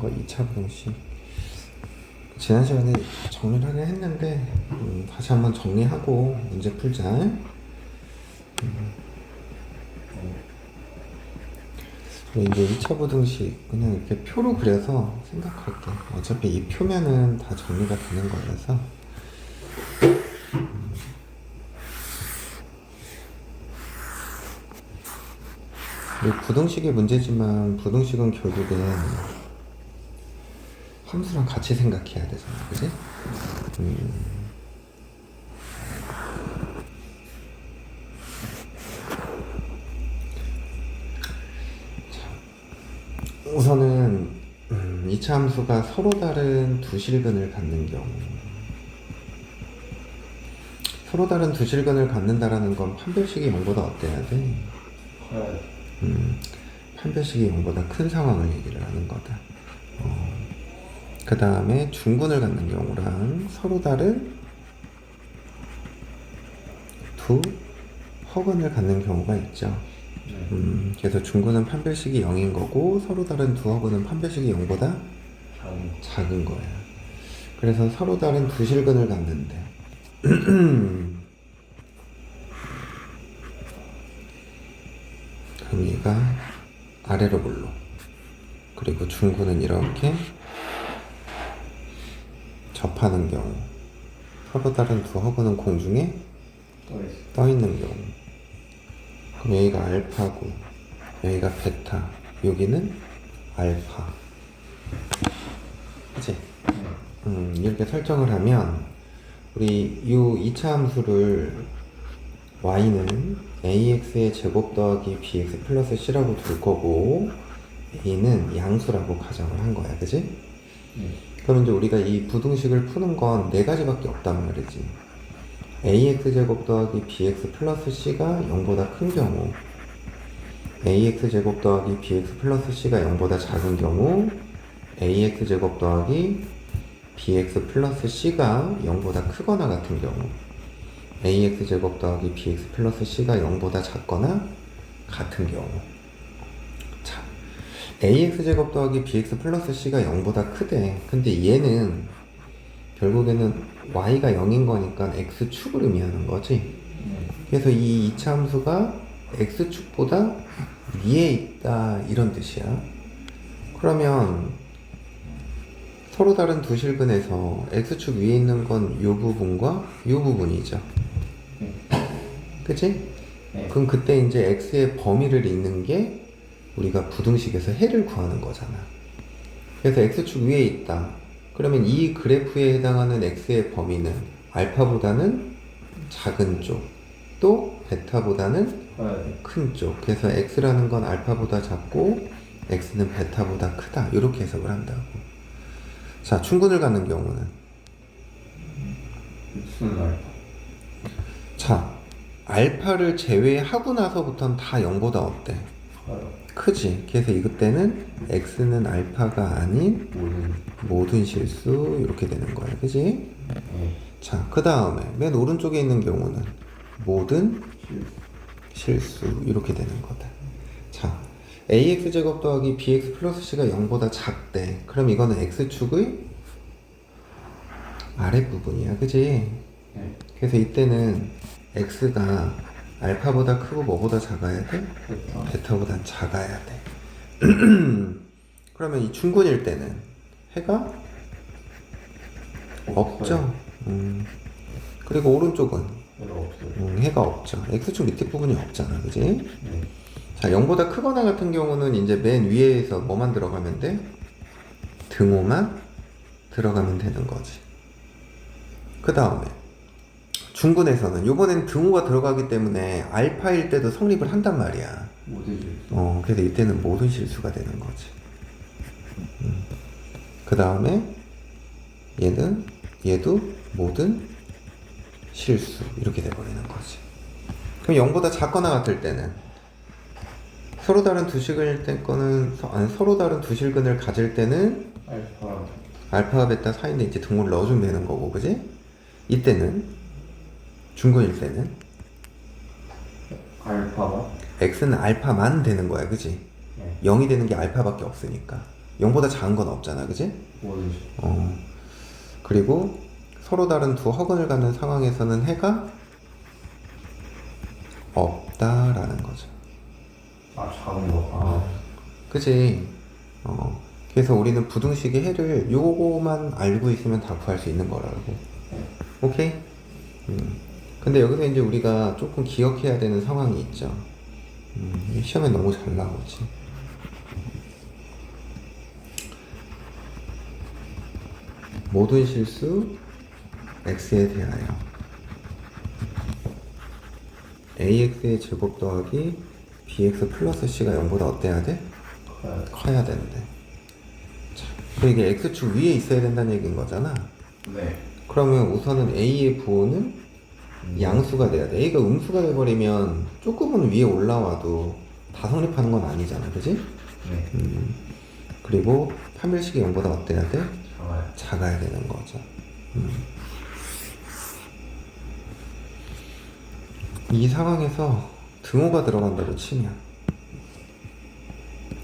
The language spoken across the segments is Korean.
거 2차 부등식. 지난 시간에 정리를 하긴 했는데 다시 한번 정리하고 문제 풀자. 그리고 이제 2차 부등식 그냥 이렇게 표로 그려서 생각할게. 어차피 이 표면은 다 정리가 되는 거라서. 이 부등식의 문제지만 부등식은 결국엔 함수랑 같이 생각해야 되잖아, 그지? 우선은 2차 함수가 서로 다른 두 실근을 갖는 경우, 서로 다른 두 실근을 갖는다라는 건 판별식이 0보다 어때야 돼? 판별식이 0보다 큰 상황을 얘기를 하는 거다. 그 다음에 중근을 갖는 경우랑 서로 다른 두 허근을 갖는 경우가 있죠. 그래서 중근은 판별식이 0인 거고 서로 다른 두 허근은 판별식이 0보다 작은 거야. 그래서 서로 다른 두 실근을 갖는데 그럼 얘가 아래로 물러. 그리고 중근은 이렇게 접하는 경우, 서로 다른 두 허근은 공중에 떠 있는 경우. 그럼 여기가 알파고, 여기가 베타, 여기는 알파. 그치? 이렇게 설정을 하면 우리 이 2차 함수를 y는 ax의 제곱 더하기 bx 플러스 c라고 둘 거고 a는 양수라고 가정을 한 거야, 그치? 그럼 이제 우리가 이 부등식을 푸는 건 네 가지밖에 없단 말이지. ax 제곱 더하기 bx 플러스 c가 0보다 큰 경우, ax 제곱 더하기 bx 플러스 c가 0보다 작은 경우, ax 제곱 더하기 bx 플러스 c가 0보다 크거나 같은 경우, ax 제곱 더하기 bx 플러스 c가 0보다 작거나 같은 경우. 자, ax 제곱 더하기 bx 플러스 c가 0보다 크대. 근데 얘는 결국에는 y가 0인 거니까 x축을 의미하는 거지. 그래서 이 2차 함수가 x축보다 위에 있다 이런 뜻이야. 그러면 서로 다른 두 실근에서 x축 위에 있는 건 이 부분과 이 부분이죠. 그치? 그럼 그때 이제 x의 범위를 잇는 게 우리가 부등식에서 해를 구하는 거잖아. 그래서 x축 위에 있다. 그러면 이 그래프에 해당하는 x의 범위는 알파보다는 작은 쪽, 또 베타보다는 큰 쪽. 그래서 x라는 건 알파보다 작고 x는 베타보다 크다. 이렇게 해석을 한다고. 자, 충분을 갖는 경우는 자, 알파를 제외하고 나서부터는 다 0보다 어때? 크지. 그래서 이때는 x는 알파가 아닌 모든 실수 이렇게 되는 거야. 그지? 자, 그 다음에 맨 오른쪽에 있는 경우는 모든 실수 이렇게 되는 거다. 자, ax제곱 더하기 bx 플러스 c가 0보다 작대. 그럼 이거는 x축의 아랫부분이야. 그지? 그래서 이때는 x가 알파보다 크고 뭐보다 작아야 돼? 베타보다 작아야 돼. 그러면 이 중근일 때는 해가 없죠. 그리고 오른쪽은 해가 없죠. x축 밑에 부분이 없잖아, 그지? 자, 0보다 크거나 같은 경우는 이제 맨 위에서 뭐만 들어가면 돼? 등호만 들어가면 되는 거지. 그 다음에 중근에서는 요번엔 등호가 들어가기 때문에 알파일 때도 성립을 한단 말이야. 그래서 이때는 모든 실수가 되는 거지. 그 다음에 얘도 모든 실수 이렇게 돼버리는 거지. 그럼 0보다 작거나 같을 때는 서로 다른 두 실근을 가질 때는 알파와 베타 사이에 이제 등호를 넣어주면 되는 거고, 그지? 이때는 중근일 때는 알파가 x는 알파만 되는 거야, 그지? 0이 되는 게 알파밖에 없으니까. 0보다 작은 건 없잖아, 그지? 뭐지? 그리고 서로 다른 두 허근을 갖는 상황에서는 해가 없다라는 거죠. 아, 작은 거. 아, 그지? 그래서 우리는 부등식의 해를 요거만 알고 있으면 다 구할 수 있는 거라고. 오케이? 근데 여기서 이제 우리가 조금 기억해야 되는 상황이 있죠. 시험에 너무 잘 나오지. 모든 실수 x에 대하여 ax의 제곱 더하기 bx 플러스 c가 0보다 어때야 돼? 커야 되는데. 자, 그럼 이게 x축 위에 있어야 된다는 얘기인 거잖아. 네. 그러면 우선은 a의 부호는 양수가 돼야 돼. a가 음수가 돼버리면 조금은 위에 올라와도 다 성립하는 건 아니잖아, 그지? 네. 그리고 판별식이 0보다 어때야 돼? 작아요. 작아야 되는 거죠. 이 상황에서 등호가 들어간다고 치면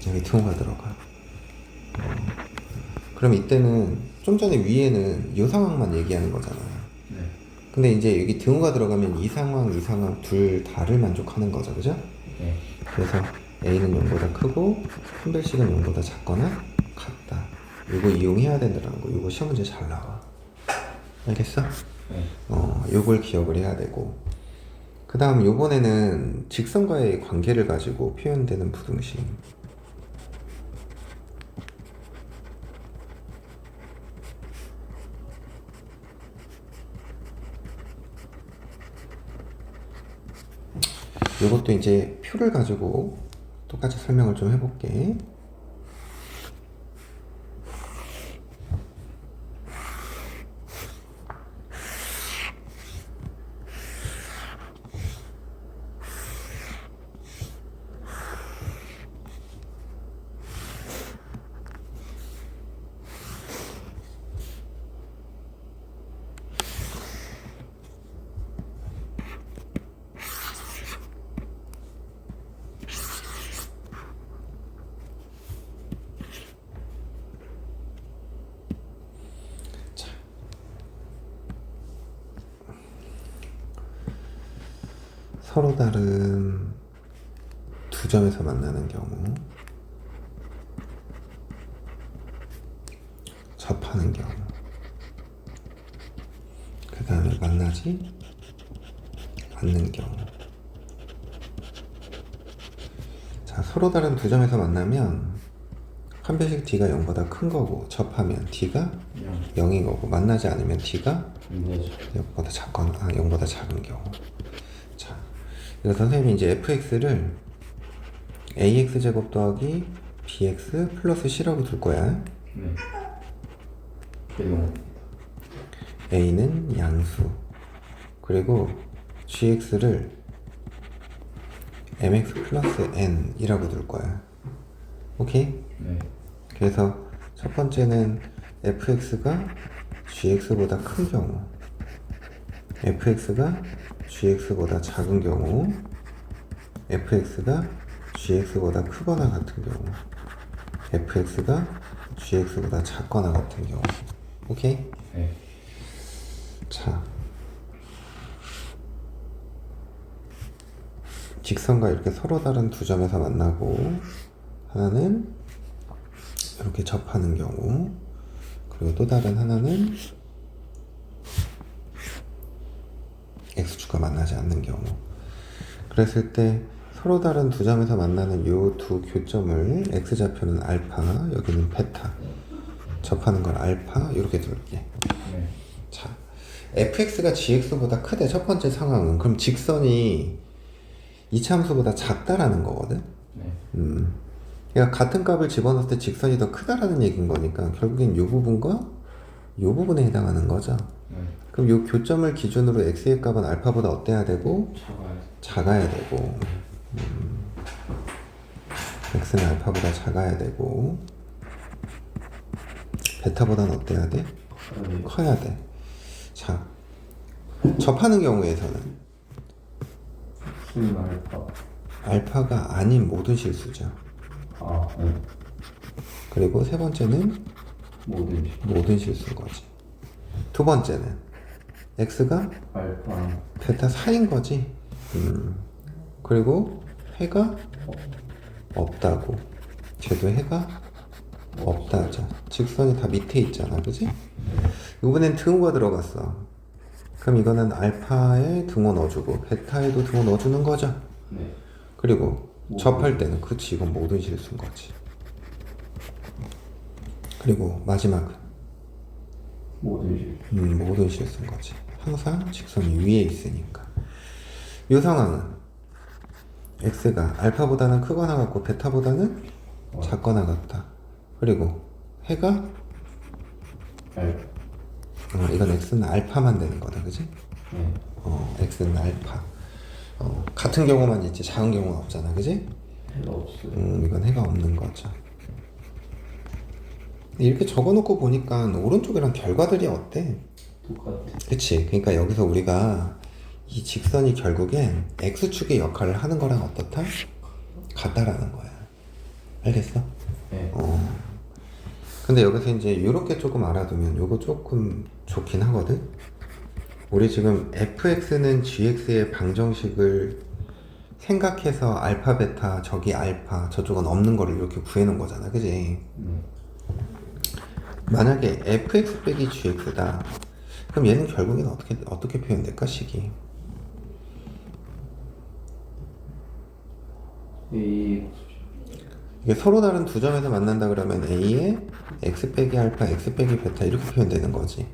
여기 등호가 들어가. 그럼 이때는 좀 전에 위에는 이 상황만 얘기하는 거잖아. 네. 근데 이제 여기 등호가 들어가면 이 상황 둘 다를 만족하는 거죠, 그죠? 네. 그래서 a는 0보다 크고 판별식은 0보다 작거나 같다. 이거 이용해야 된다는 거. 이거 시험 문제 잘 나와. 알겠어? 네. 요걸 기억을 해야 되고. 그 다음 요번에는 직선과의 관계를 가지고 표현되는 부등식. 요것도 이제 표를 가지고 똑같이 설명을 좀 해볼게. 서로 다른 두 점에서 만나는 경우, 접하는 경우, 그 다음에 만나지 않는 경우. 자, 서로 다른 두 점에서 만나면 판별식 d가 0보다 큰 거고, 접하면 d가 0인 거고, 만나지 않으면 d가 0보다 작거나 0보다 작은 경우. 자, 그래서 선생님이 이제 fx를 ax 제곱 더하기 bx 플러스 c라고 둘 거야. 네. 배경. a는 양수, 그리고 gx를 mx 플러스 n이라고 둘 거야. 오케이? 네. 그래서 첫 번째는 fx가 gx보다 큰 경우, fx가 gx보다 작은 경우, fx가 gx보다 크거나 같은 경우, fx가 gx보다 작거나 같은 경우. 오케이? 네. 자, 직선과 이렇게 서로 다른 두 점에서 만나고, 하나는 이렇게 접하는 경우, 그리고 또 다른 하나는 x축과 만나지 않는 경우. 그랬을 때 서로 다른 두 점에서 만나는 이 두 교점을 x좌표는 알파, 여기는 베타, 접하는 걸 알파 이렇게 둘게. 네. 자, fx가 gx보다 크대. 첫 번째 상황은 그럼 직선이 이차함수보다 작다라는 거거든. 네. 그러니까 같은 값을 집어넣을 때 직선이 더 크다라는 얘기인 거니까 결국엔 이 부분과 이 부분에 해당하는 거죠. 네. 그럼 이 교점을 기준으로 x의 값은 알파보다 어때야 되고 작아요. 작아야 되고, x는 알파보다 작아야 되고, 베타보다는 어때야 돼? 네. 커야 돼. 자, 접하는 경우에서는 수인 알파. 알파가 아닌 모든 실수죠. 아, 네. 그리고 세 번째는 모든 모든 실수인 거지. 두 번째는 x가 알파 베타 4인 거지. 그리고 해가 없다고. 쟤도 해가 없다죠. 직선이 다 밑에 있잖아, 그지? 이번엔 등호가 들어갔어. 그럼 이거는 알파에 등호 넣어주고 베타에도 등호 넣어주는 거죠. 네. 그리고 접할 때는 그치, 이건 모든 실수인 거지. 그리고 마지막은 모든 실 모든 실수인 거지. 항상 직선이 위에 있으니까. 이 상황은 x가 알파보다는 크거나 같고 베타보다는 작거나 같다. 그리고 해가 알파 이건 x는 알파만 되는 거다, 그지? 네. x는 알파. 같은 경우만 있지 작은 경우는 없잖아, 그지? 해가 없어요. 이건 해가 없는 거죠. 이렇게 적어놓고 보니까 오른쪽이랑 결과들이 어때? 똑같아. 그치? 그러니까 여기서 우리가 이 직선이 결국엔 x축의 역할을 하는 거랑 어떻다? 같다라는 거야. 알겠어? 네. 근데 여기서 이제 이렇게 조금 알아두면 요거 조금 좋긴 하거든? 우리 지금 fx는 gx의 방정식을 생각해서 알파, 베타, 저기 알파, 저쪽은 없는 거를 이렇게 구해놓은 거잖아, 그지? 만약에 fx 빼기 gx다. 그럼 얘는 결국엔 어떻게 표현될까, 식이? A 이게 서로 다른 두 점에서 만난다 그러면 a에 x 빼기 알파, x 빼기 베타 이렇게 표현되는 거지.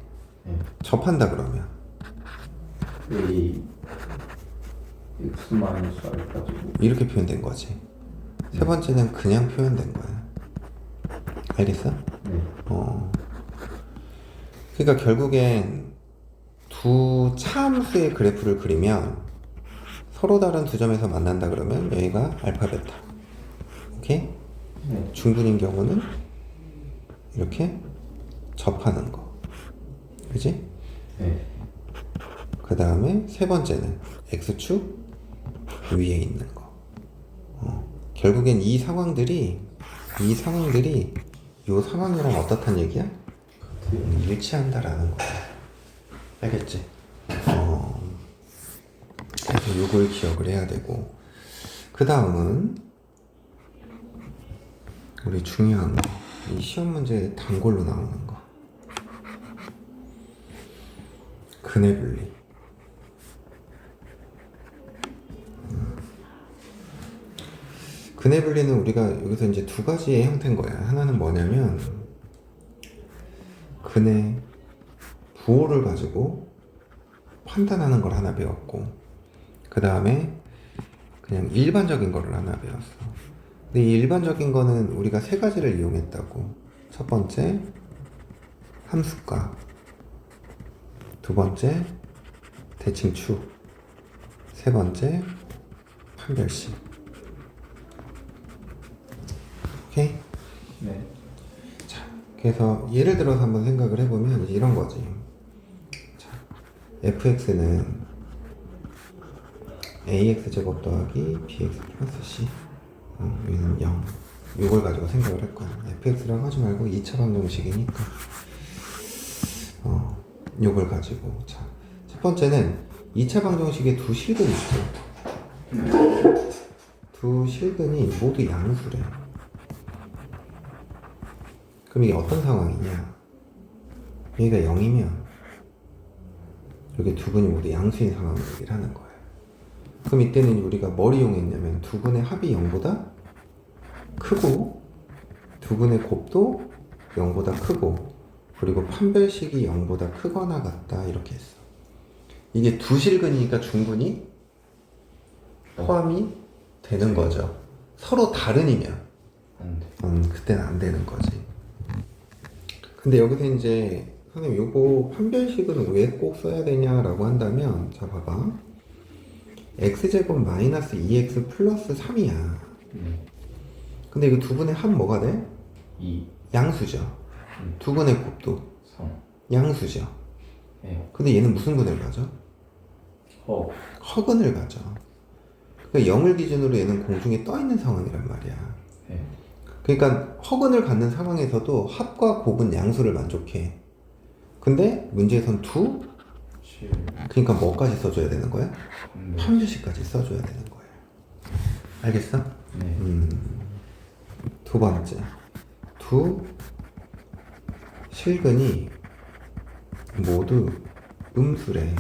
네. 접한다 그러면 A X 마이너스 알파 제곱 이렇게 표현된 거지. 세 번째는 그냥 표현된 거야. 알겠어? 네. 그러니까 결국엔 두 차함수의 그래프를 그리면 서로 다른 두 점에서 만난다 그러면 여기가 알파, 베타. 오케이? 네. 중분인 경우는 이렇게 접하는 거. 그지? 네. 그 다음에 세 번째는 x축 위에 있는 거. 결국엔 이 상황들이 이 상황이랑 어떻단 얘기야? 일치한다라는 거야. 알겠지? 그래서 요걸 기억을 해야 되고, 그 다음은 우리 중요한 거, 이 시험 문제에 단골로 나오는 거, 근의 분리. 근의 분리는 우리가 여기서 이제 두 가지의 형태인 거야. 하나는 뭐냐면 근의 부호를 가지고 판단하는 걸 하나 배웠고, 그 다음에 그냥 일반적인 거를 하나 배웠어. 근데 이 일반적인 거는 우리가 세 가지를 이용했다고. 첫 번째 함수가, 두 번째 대칭축, 세 번째 판별식. 오케이? 네. 자, 그래서 예를 들어서 한번 생각을 해보면 이런 거지. 자, fx는 ax 제곱 더하기 bx 플러스 c. 여기는 0. 이걸 가지고 생각을 할 거야. fx라고 하지 말고 2차 방정식이니까. 요걸 가지고. 자, 첫 번째는 2차 방정식에 두 실근이 있죠. 두 실근이 모두 양수래. 그럼 이게 어떤 상황이냐? 여기가 0이면 여기 두 근이 모두 양수인 상황을 얘기를 하는 거예요. 그럼 이때는 우리가 뭘 이용했냐면 두 근의 합이 0보다 크고 두 근의 곱도 0보다 크고 그리고 판별식이 0보다 크거나 같다 이렇게 했어. 이게 두 실근이니까 중근이 포함이 되는 거죠. 서로 다른이면 안 돼. 그때는 안 되는 거지. 근데 여기서 이제 선생님 요거 판별식은 왜 꼭 써야 되냐라고 한다면, 자 봐봐, x제곱 마이너스 2x 플러스 3이야. 근데 이거 두 분의 합 뭐가 돼? 2 양수죠. 두 분의 곱도 3 양수죠. 네. 근데 얘는 무슨 근을 가져? 허근을 가져. 그러니까 0을 기준으로 얘는 공중에 떠 있는 상황이란 말이야. 네. 그러니까 허근을 갖는 상황에서도 합과 곱은 양수를 만족해. 근데 문제에선 두? 7 그러니까 뭐까지 써줘야 되는 거야? 네. 판별식까지 써줘야 되는 거예요. 알겠어? 네. 두 번째. 두 실근이 모두 음수래.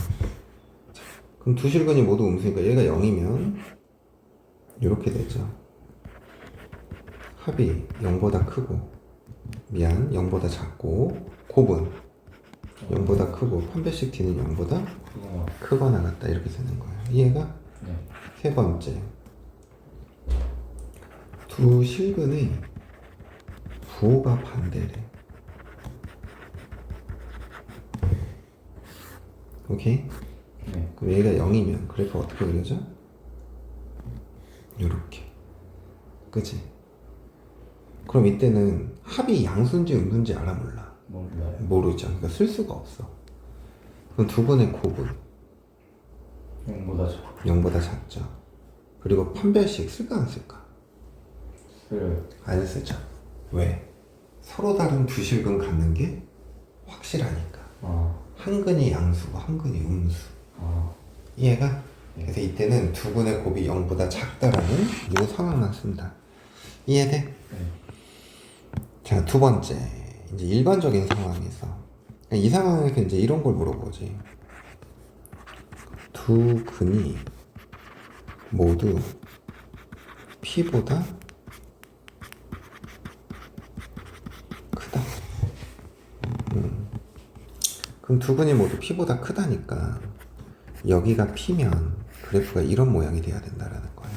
자, 그럼 두 실근이 모두 음수니까 얘가 0이면 이렇게 되죠. 합이 0보다 크고, 미안, 0보다 작고, 곱은 0보다 크고, 판별식 t는 0보다 그거 크거나 같다. 이렇게 되는 거예요. 이해가? 네. 세 번째. 두 실근의 부호가 반대래. 오케이? 네. 그럼 얘가 0이면 그래프가 어떻게 그려져? 요렇게. 그치? 그럼 이때는 합이 양수인지 음수인지 알아 몰라? 몰라요. 모르죠. 그러니까 쓸 수가 없어. 그럼 두 분의 곱은 0보다 작고 0보다 작죠. 그리고 판별식 쓸까 안 쓸까? 쓸 안 쓰죠. 왜? 서로 다른 두 실근 갖는 게 확실하니까. 아. 한 근이 양수고 한 근이 음수. 아. 이해가? 그래서 이때는 두 분의 곱이 0보다 작다라는 이 상황만 쓴다. 이해돼? 네. 자, 두 번째. 이제 일반적인 상황에서. 이 상황에서 이제 이런 걸 물어보지. 두 근이 모두 P보다 크다. 그럼 두 근이 모두 P보다 크다니까 여기가 P면 그래프가 이런 모양이 돼야 된다라는 거예요.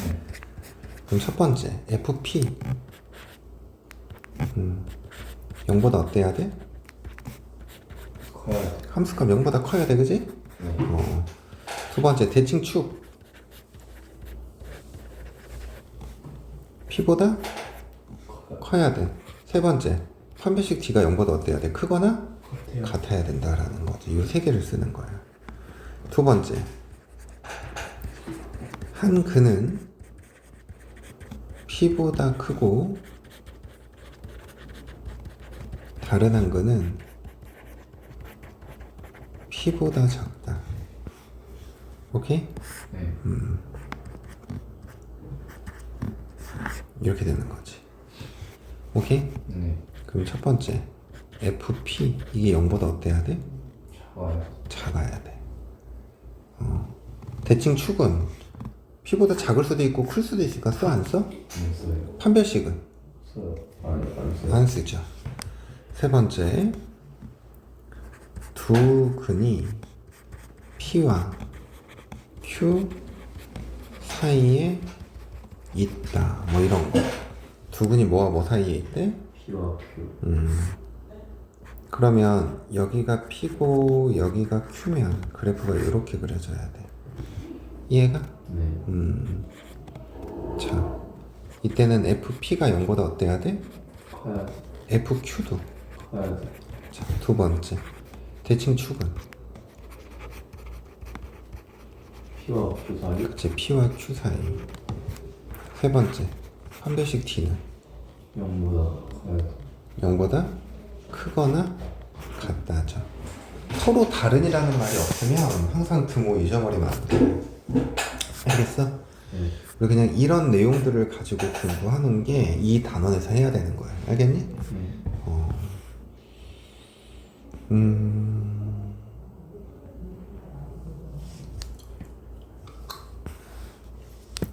네. 그럼 첫 번째 FP 0보다 어때야 돼? 커야 돼. 함수값 0보다 커야 돼, 그지? 네. 두 번째 대칭축 P보다 커야 돼. 세 번째 판별식 T가 0보다 어때야 돼? 크거나 같아요. 같아야 된다라는 거죠. 이 세 개를 쓰는 거예요. 두 번째 한 근은 P보다 크고 다른 한 근은 P보다 작다. 오케이? 네. 이렇게 되는 거지. 오케이? 네. 그럼 첫 번째 FP 이게 0보다 어때야 돼? 작아요. 작아야 돼. 대칭 축은 P보다 작을 수도 있고 클 수도 있으니까 써 안 써? 안 써요. 판별식은 써요. 안 써요. 안 쓰죠. 세 번째 두 근이 P와 Q 사이에 있다. 뭐 이런 거. 두 근이 뭐와 뭐 사이에 있대? P와 Q. 그러면 여기가 P고 여기가 Q면 그래프가 이렇게 그려져야 돼. 이해가? 네. 자, 이때는 FP가 0보다 어때야 돼? 커야 돼. FQ도. 커야 돼. 자, 두 번째 대칭 축은 P와 Q 사이. 그치 P와 Q 사이. 세 번째 판별식 T는 0보다 커야 돼. 0보다 크거나 같다죠. 서로 다른이라는 말이 없으면 항상 등호 잊어버리면 안 돼. 알겠어? 네. 그리고 그냥 이런 내용들을 가지고 공부하는 게 이 단원에서 해야 되는 거야. 알겠니? 네.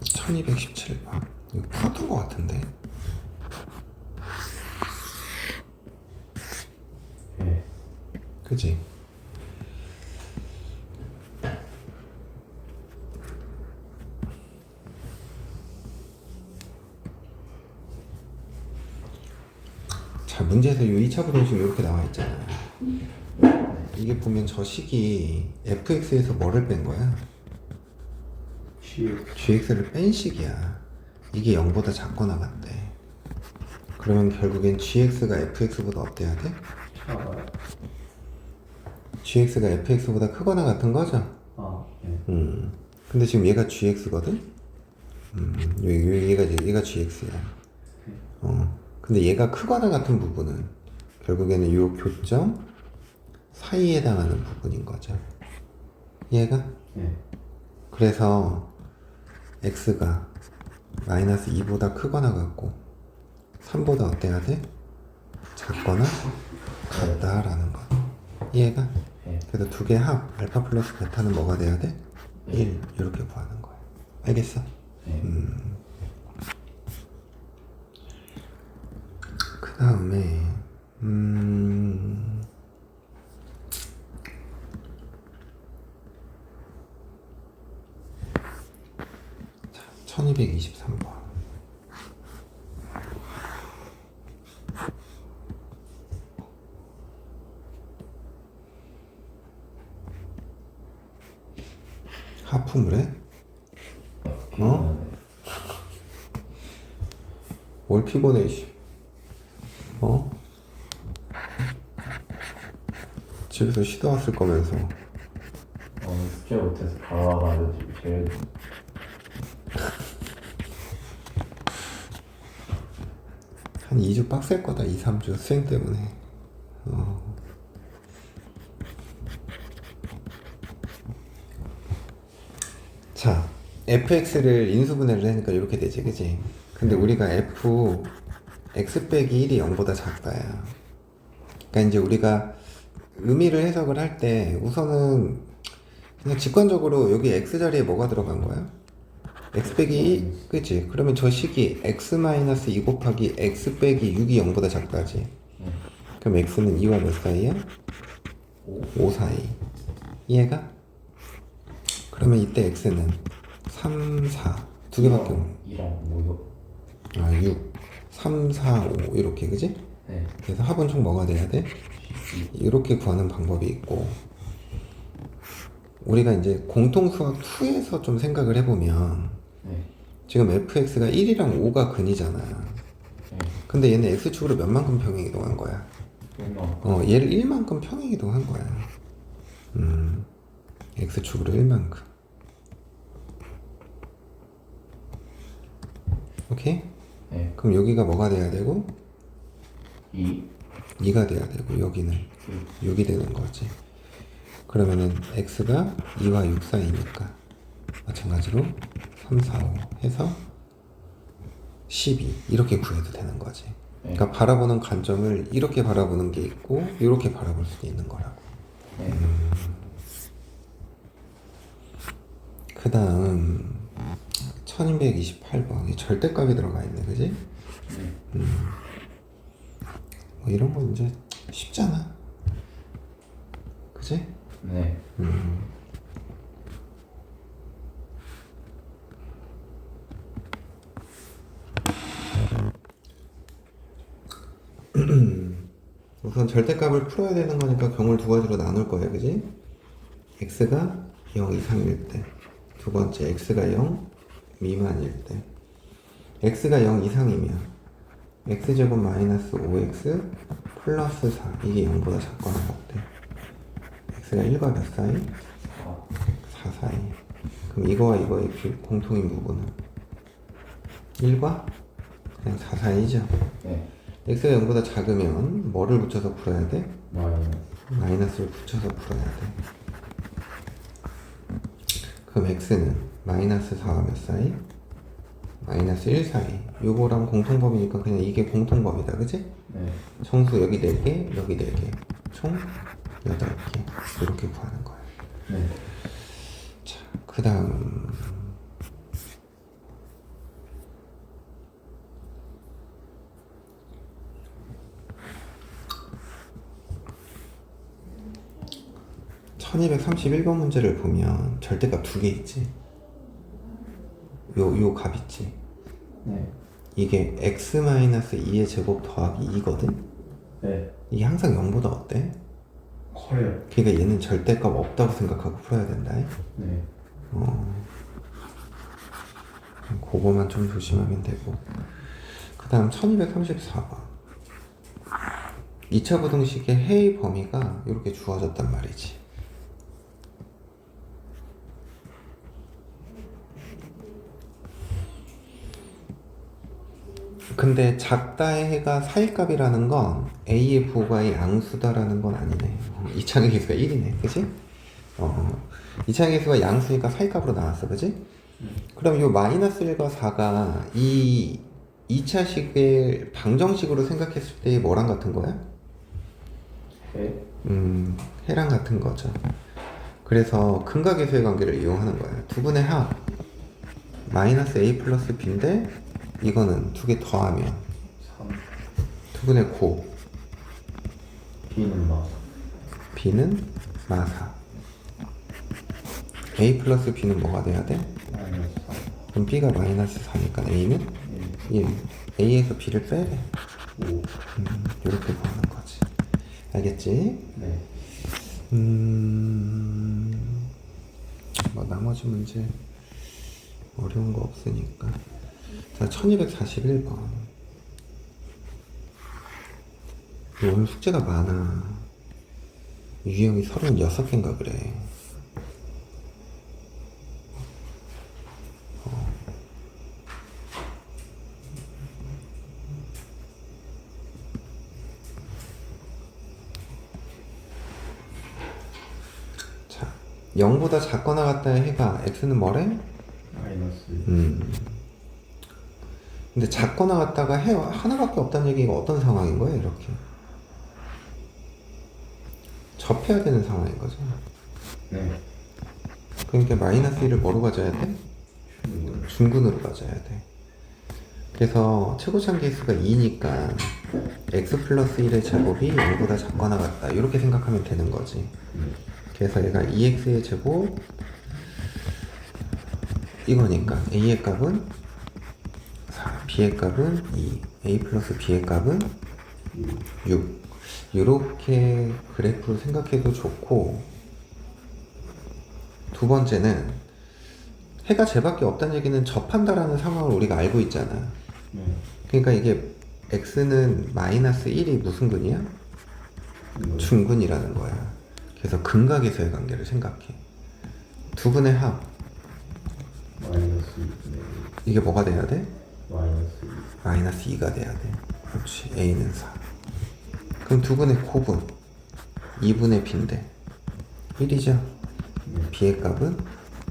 1217번. 이거 풀었던 것 같은데. 네. 그지? 자, 문제에서 이 2차 부등식 이렇게 나와 있잖아. 이게 보면 저 식이 fx에서 뭐를 뺀 거야? gx를 뺀 식이야. 이게 0보다 작거나 같대. 그러면 결국엔 gx가 fx보다 어때야 돼? 작아요. gx가 fx보다 크거나 같은 거죠? 아, 네. 근데 지금 얘가 gx거든? 얘가 gx야. 근데 얘가 크거나 같은 부분은 결국에는 이 교점 사이에 해당하는 부분인 거죠. 이해가? 네. 그래서 x가 마이너스 2보다 크거나 같고 3보다 어때야 돼? 작거나 같다라는 거. 이해가? 네. 그래서 두 개 합 알파 플러스 베타는 뭐가 돼야 돼? 1 이렇게 구하는 거야. 알겠어? 네. 그 다음에 자, 1223번. 하품을 해? 뭘 피곤해, 씨. 집에서 쉬다 왔을 거면서. 오늘 숙제 못해서 바로 와가지고 지금 제일 한 2주 빡셀 거다, 2, 3주 수행 때문에. 자, fx를 인수분해를 하니까 이렇게 되지, 그지? 근데 우리가 f x 빼기 1이 0보다 작다야. 그러니까 이제 우리가 의미를 해석을 할 때 우선은 그냥 직관적으로 여기 x 자리에 뭐가 들어간 거야? x 빼기 2, 그치? 그러면 저 식이 x 마이너스 2 곱하기 x 빼기 6이 0보다 작다지. 그럼 x는 2와 몇 사이야? 5 사이. 이해가? 그러면 이때 x는 3, 4 두 개밖에 없네. 2랑 뭐 아, 6, 3, 4, 5 이렇게, 그지? 네. 그래서 합은 총 뭐가 돼야 돼? 이렇게 구하는 방법이 있고, 우리가 이제 공통수학 2에서 좀 생각을 해보면 네. 지금 fx가 1이랑 5가 근이잖아. 네. 근데 얘는 x축으로 몇만큼 평행 이동한 거야? 얘를 1만큼 평행 이동한 거야. x축으로 1만큼. 오케이? 네. 그럼 여기가 뭐가 돼야 되고 2 2가 돼야 되고 여기는 6이 되는 거지. 그러면은 x가 2와 6 사이니까 마찬가지로 3, 4, 5 해서 12 이렇게 구해도 되는 거지. 그러니까 바라보는 관점을 이렇게 바라보는 게 있고 이렇게 바라볼 수도 있는 거라고. 네. 그 다음 1228번 절대값이 들어가 있네, 그지? 네. 뭐 이런 거 이제 쉽잖아, 그지? 네. 우선 절대값을 풀어야 되는 거니까 경우를 두 가지로 나눌 거야, 그지? x가 0 이상일 때, 두 번째 x가 0 미만일 때. x가 0 이상이면 x제곱 마이너스 5x 플러스 4 이게 0보다 작거나 같대. x가 1과 몇 사이? 4 사이. 그럼 이거와 이거의 공통인 부분은 1과 그냥 4 사이죠. 네. x가 0보다 작으면 뭐를 붙여서 풀어야 돼? 마이너스. 마이너스를 붙여서 풀어야 돼. 그럼 x는 마이너스 4와 몇 사이? 마이너스 1 사이. 요거랑 공통범위니까 그냥 이게 공통범위다, 그지? 네. 정수 여기 4개, 여기 4개. 총 8개. 이렇게 구하는 거야. 네. 자, 그 다음. (1231번) 문제를 보면 절대값 두 개 있지. 요 값 있지. 네. 이게 x-2의 제곱 더하기 2거든. 네. 이게 항상 0보다 어때? 커요. 그러니까 얘는 절대값 없다고 생각하고 풀어야 된다. 네. 그거만 좀 조심하면 되고. 그 다음 1234번 2차 부등식의 해의 범위가 이렇게 주어졌단 말이지. 근데 작다의 해가 사이값이라는 건 A의 부호가 양수다라는 건 아니네. 이차의 개수가 1이네. 그치? 이차의 개수가 양수니까 사이값으로 나왔어. 그치? 그럼 요 마이너스 1과 4가 이 2차식을 방정식으로 생각했을 때 뭐랑 같은 거야? 해? 해랑 같은 거죠. 그래서 근각계수의 관계를 이용하는 거야. 두 분의 합 마이너스 A 플러스 B인데 이거는 두 개 더하면 3. 두 분의 곱 B는 마. B는 마사. A 플러스 B는 뭐가 돼야 돼? 마이너스 3. 그럼 B가 마이너스 4니까 A는 1. A에서 B를 빼래. 5. 이렇게 구하는 거지. 알겠지? 네. 뭐 나머지 문제 어려운 거 없으니까. 자, 1241번. 오늘 숙제가 많아. 유형이 36개인가 그래. 자, 0보다 작거나 같다의 해가 x는 뭐래? 마이너스. 근데 작거나 같다가 해 하나밖에 없다는 얘기가 어떤 상황인 거야 이렇게? 접해야 되는 상황인 거죠. 네. 그러니까 마이너스 1을 뭐로 가져야 돼? 충분. 중근으로 가져야 돼. 그래서 최고참 계수가 2니까 x 플러스 1의 제곱이 0보다 작거나 같다 이렇게 생각하면 되는 거지. 그래서 얘가 2x의 제곱 이거니까 a의 값은 4, b의 값은 2, a 플러스 b의 값은 6 이렇게 그래프로 생각해도 좋고, 두 번째는 해가 쟤밖에 없다는 얘기는 접한다라는 상황을 우리가 알고 있잖아. 네. 그러니까 이게 x는 마이너스 1이 무슨 근이야? 이거. 중근이라는 거야. 그래서 근각에서의 관계를 생각해. 두 분의 합 마이너스 2. 네. 이게 뭐가 돼야 돼? 마이너스 2. 마이너스 2가 돼야 돼. 그렇지. a는 4. 그럼 두 분의 곱은 2분의 b인데 1이죠. 네. b의 값은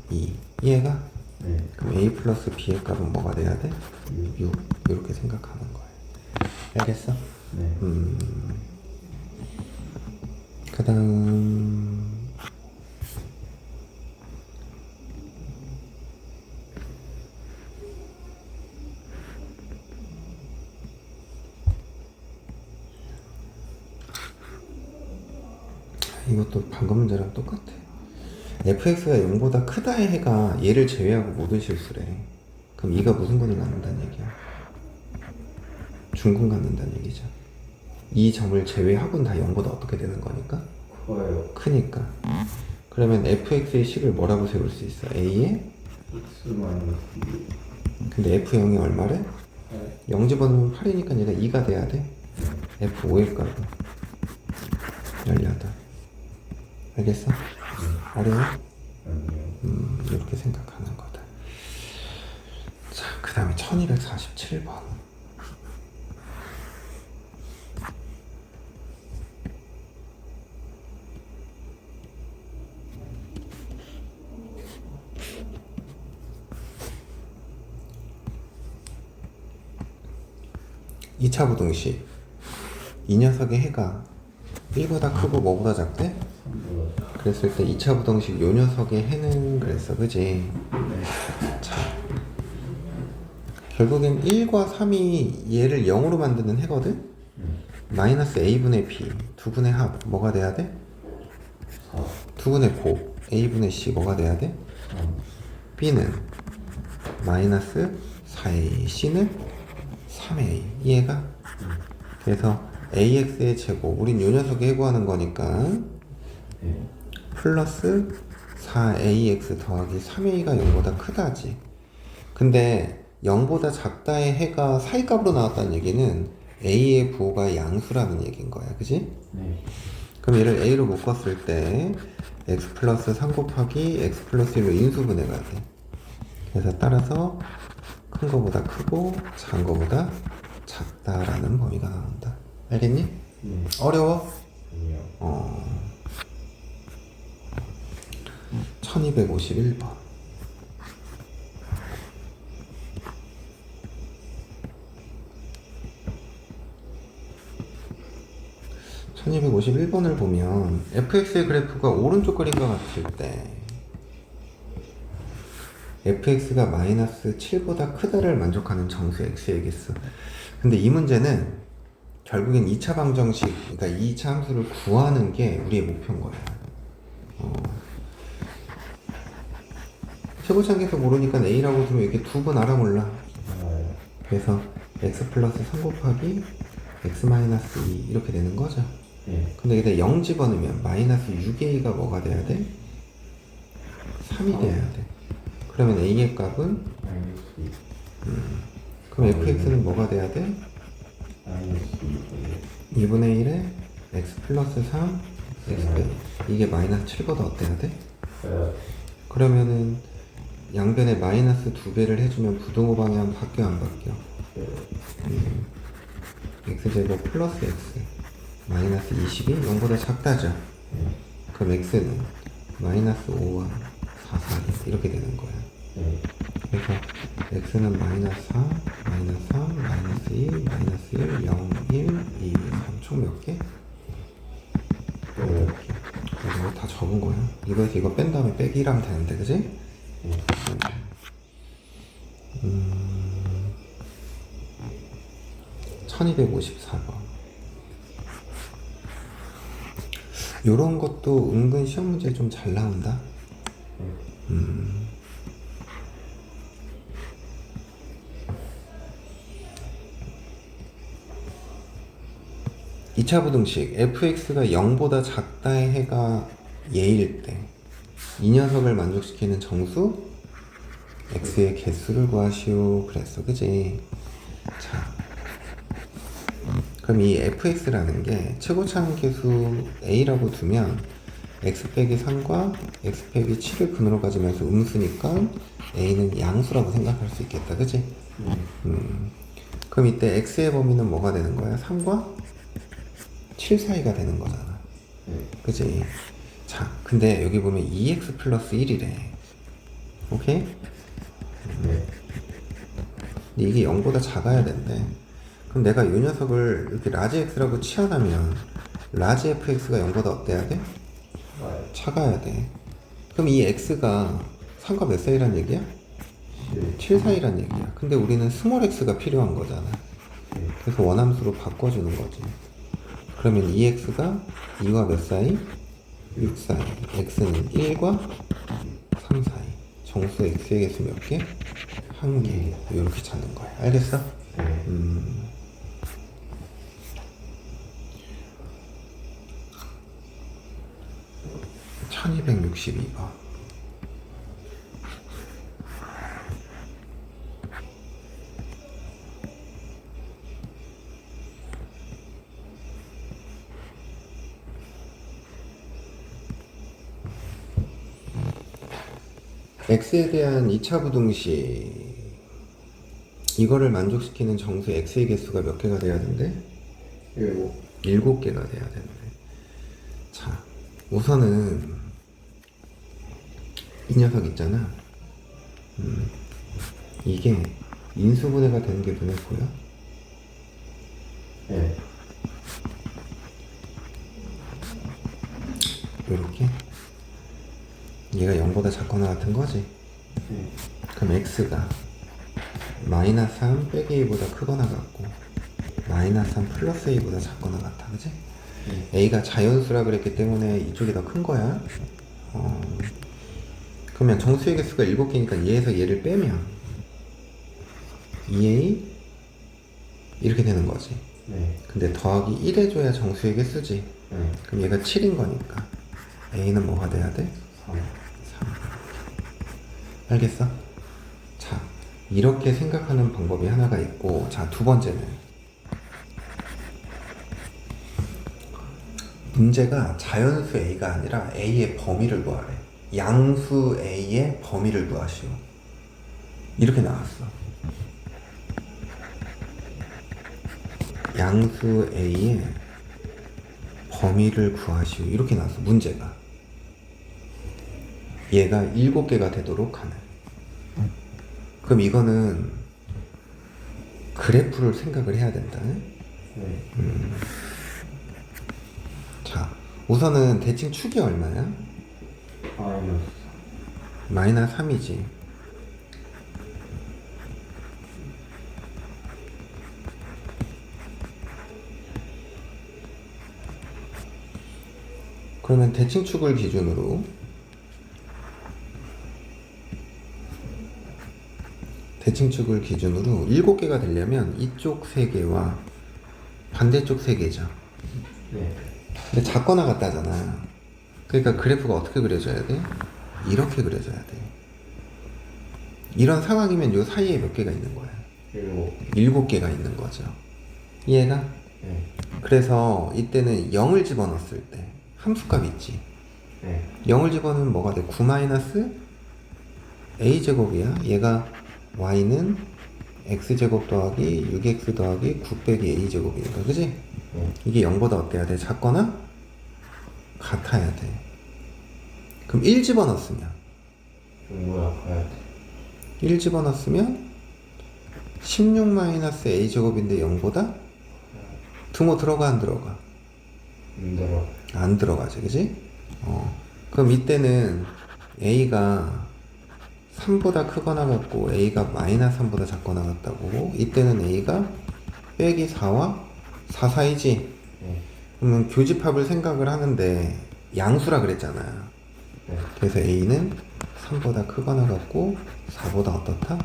2. 이해가? 네. 그럼 a 플러스 b의 값은 뭐가 돼야 돼? 6. 6. 이렇게 생각하는 거야. 알겠어? 네. 그 다음 이것도 방금 문제랑 똑같아. fx가 0보다 크다의 해가 얘를 제외하고 모든 실수래. 그럼 2가 무슨 근을 갖는다는 얘기야? 중근 갖는다는 얘기죠. 이 점을 제외하고는 다 0보다 어떻게 되는 거니까? 커요. 크니까. 그러면 fx의 식을 뭐라고 세울 수 있어? a에? x 마이너스 2. 근데 f0이 얼마래? 8. 0 집어넣으면 8이니까 얘가 2가 돼야 돼. f5의 값은 18. 알겠어? 어려워? 아니요. 이렇게 생각하는 거다. 자, 그 다음에 1247번. 이차 부등식. 이 녀석의 해가 1보다 크고 뭐보다 작대? 3보다. 그랬을 때 2차 부등식 요 녀석의 해는 그랬어. 그지? 네. 자, 결국엔 1과 3이 얘를 0으로 만드는 해거든? 마이너스 a분의 b 두 분의 합 뭐가 돼야 돼? 4. 두 분의 곱 a분의 c 뭐가 돼야 돼? 3. b는 마이너스 4a c는 3a 이해가? 그래서 ax의 제곱 우린 요 녀석의 해구하는 거니까 네. 플러스 4ax 더하기 3a가 0보다 크다지. 근데 0보다 작다의 해가 사이값으로 나왔다는 얘기는 a의 부호가 양수라는 얘기인 거야. 그지? 네. 그럼 얘를 a로 묶었을 때 x 플러스 3 곱하기 x 플러스 1로 인수분해가 돼. 그래서 따라서 큰 거보다 크고 작은 거보다 작다라는 범위가 나온다. 알겠니? 네. 어려워? 아니요. 1251번. 1251번을 보면 fx의 그래프가 오른쪽 그림과 같을 때 fx가 마이너스 7보다 크다를 만족하는 정수 x의 개수. 근데 이 문제는 결국엔 2차 방정식, 그러니까 2차 함수를 구하는 게 우리의 목표인 거야. 최고차항에서 모르니까 a라고 두면 이렇게 두 번 알아 몰라. 그래서 x 플러스 3 곱하기 x 마이너스 2 이렇게 되는 거죠. 네. 근데 여기다 0 집어넣으면 마이너스 6a가 뭐가 돼야 돼? 3이 돼야 돼. 그러면 a의 값은 마이너스 2. 그럼 fx는 뭐가 돼야 돼? 마이너스 2분의 1에 x 플러스 3 x 빼기 이게 마이너스 7보다 어때야 돼? 2. 그러면은 양변에 마이너스 2배를 해주면 부등호 방향 바뀌어 안 바뀌어? x제곱 플러스 x 마이너스 20이 0보다 작다죠? 그럼 x는 마이너스 5와 4, 4 이렇게 되는 거야. 그래서 x는 마이너스 4, 마이너스 3, 마이너스 2, 마이너스 1, 0, 1, 2, 3 총 몇 개? 8개. 이거 다 적은 거야. 이거에서 이거 뺀 다음에 빼기 1하면 되는데, 그지? 1254번. 요런 것도 은근 시험 문제 좀 잘 나온다. 2차 부등식 fx가 0보다 작다의 해가 예일 때 이 녀석을 만족시키는 정수 x의 개수를 구하시오 그랬어, 그지? 자, 그럼 이 fx라는 게 최고차항 개수 a라고 두면 x 빼기 3과 x 빼기 7을 근으로 가지면서 음수니까 a는 양수라고 생각할 수 있겠다, 그지? 그럼 이때 x의 범위는 뭐가 되는 거야? 3과 7 사이가 되는 거잖아. 그지? 자, 근데 여기 보면 2x 플러스 1이래. 오케이? 근데 이게 0보다 작아야 된대. 그럼 내가 이 녀석을 이렇게 라지 x라고 치환하면 라지 fx가 0보다 어때야 돼? 작아야 돼. 그럼 이 x가 3과 몇 사이란 얘기야? 7 사이란 얘기야. 근데 우리는 스몰 x가 필요한 거잖아. 그래서 원함수로 바꿔주는 거지. 그러면 2x가 2와 몇 사이? 6 사이. x는 1과 3 사이. 정수 x의 개수 몇 개? 1개. 이렇게 찾는 거야. 알겠어? 1262번. x에 대한 2차 부등식 이거를 만족시키는 정수 x의 개수가 몇 개가 돼야 된대? 7개가 돼야 되는데. 자, 우선은 이 녀석 있잖아. 이게 인수분해가 되는 게 눈에 보여? 네. 요렇게 얘가 0보다 작거나 같은 거지? 그럼 x가 마이너스 3 빼기 a보다 크거나 같고 마이너스 3 플러스 a보다 작거나 같아, 그지? a가 자연수라 그랬기 때문에 이쪽이 더 큰 거야. 그러면 정수의 개수가 7개니까 얘에서 얘를 빼면 2a 이렇게 되는 거지. 근데 더하기 1 해줘야 정수의 개수지. 그럼 얘가 7인 거니까 a는 뭐가 돼야 돼? 3. 알겠어? 자, 이렇게 생각하는 방법이 하나가 있고, 자, 두 번째는 문제가 자연수 a가 아니라 a의 범위를 구하래. 양수 a의 범위를 구하시오. 이렇게 나왔어. 양수 A의 범위를 구하시오. 이렇게 나왔어, 문제가. 얘가 7개가 되도록 하는. 그럼 이거는 그래프를 생각을 해야 된다. 네. 자, 우선은 대칭 축이 얼마야? 마이너스 마이너스 3이지. 그러면 대칭축을 기준으로 대칭축을 기준으로 7개가 되려면 이쪽 3개와 반대쪽 3개죠. 네. 근데 작거나 같다잖아. 그러니까 그래프가 어떻게 그려져야 돼? 이렇게 그려져야 돼. 이런 상황이면 요 사이에 몇 개가 있는 거야? 7개가 있는 거죠. 이해가? 네. 그래서 이때는 0을 집어넣었을 때 함수값 있지. 네. 0을 집어넣으면 뭐가 돼? 9 마이너스 a제곱이야. 얘가 y는 x제곱 더하기 6x 더하기 9 빼기 a제곱이니까, 그지? 네. 이게 0보다 어때야 돼? 작거나 같아야 돼. 그럼 1 집어넣었으면 뭐야 가야 돼. 1 집어넣었으면 16 마이너스 a제곱인데 0보다 등호 들어가 안 들어가? 힘들어. 안 들어가지, 그지? 그럼 이때는 a가 3보다 크거나 같고 a가 마이너스 3보다 작거나 같다고. 이때는 a가 빼기 4와 4 사이지. 네. 그러면 교집합을 생각을 하는데 양수라 그랬잖아. 네. 그래서 a는 3보다 크거나 같고 4보다 어떻다?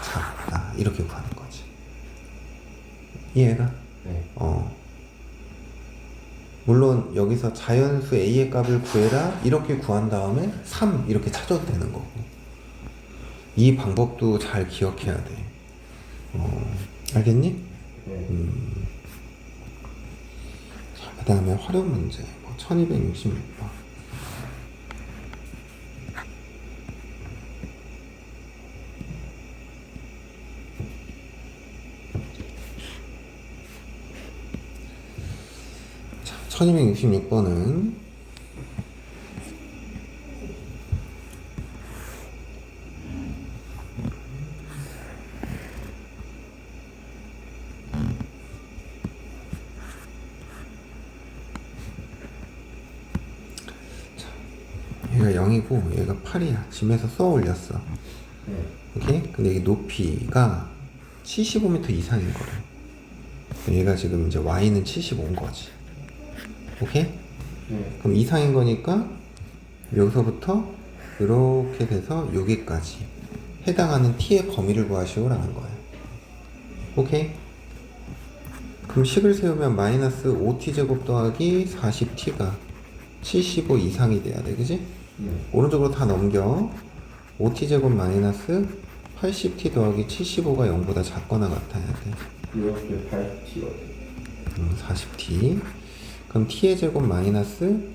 작다. 이렇게 구하는 거지. 이해가? 네. 물론 여기서 자연수 a의 값을 구해라 이렇게 구한 다음에 3 이렇게 찾아도 되는 거고. 이 방법도 잘 기억해야 돼. 알겠니? 네. 자, 그 다음에 활용 문제 1266번. 자, 1266번은 얘가 0이고 얘가 8이야. 짐에서 써 올렸어. 네. 오케이? 근데 이게 높이가 75m 이상인 거래. 얘가 지금 이제 y는 75인 거지. 오케이? 네. 그럼 이상인 거니까 여기서부터 이렇게 돼서 여기까지 해당하는 t의 범위를 구하시오라는 거야. 오케이? 그럼 식을 세우면 마이너스 5t제곱 더하기 40t가 75 이상이 돼야 돼. 그지? 네. 오른쪽으로 다 넘겨. 5t제곱 마이너스 80t 더하기 75가 0보다 작거나 같아야 돼. 이렇게 80T가 돼. 40t. 그럼 t의 제곱 마이너스